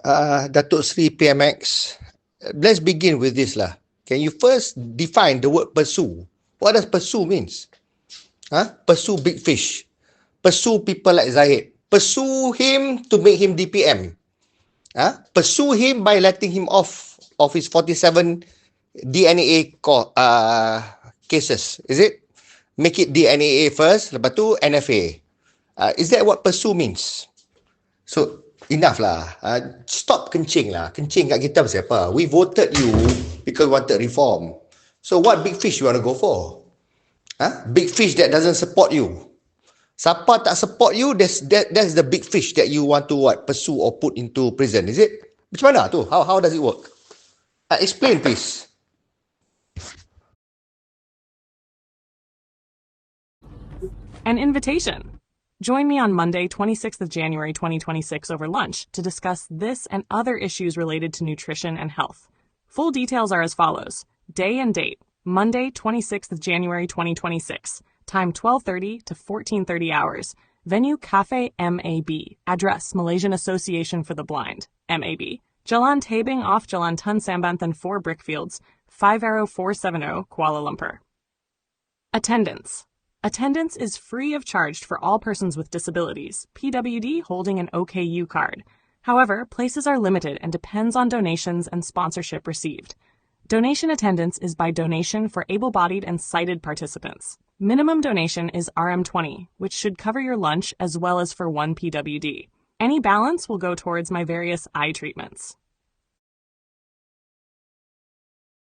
Datuk Sri PMX, let's begin with this lah. Can you first define the word pursue? What does pursue means? Pursue big fish. Pursue people like Zahid. Pursue him to make him DPM. Pursue him by letting him off of his 47 DNA cases. Is it? Make it DNA first, lepas tu NFA. Is that what pursue means? So, enough lah. Stop kencing lah. Kencing kat kita siapa? We voted you because we wanted reform. So, what big fish you want to go for? Big fish that doesn't support you. Siapa tak support you, that's the big fish that you want to pursue or put into prison, is it? Macam mana tu? How does it work? Explain, please. An invitation. Join me on Monday, 26th of January 2026 over lunch to discuss this and other issues related to nutrition and health. Full details are as follows. Day and date, Monday, 26th of January 2026. Time 12:30 to 14:30 hours. Venue Cafe MAB. Address Malaysian Association for the Blind, MAB. Jalan Tabing off Jalan Tun Sambanthan 4 Brickfields, 50470 Kuala Lumpur. Attendance. Attendance is free of charge for all persons with disabilities, PWD holding an OKU card. However, places are limited and depends on donations and sponsorship received. Donation attendance is by donation for able-bodied and sighted participants. Minimum donation is RM20, which should cover your lunch as well as for one PWD. Any balance will go towards my various eye treatments.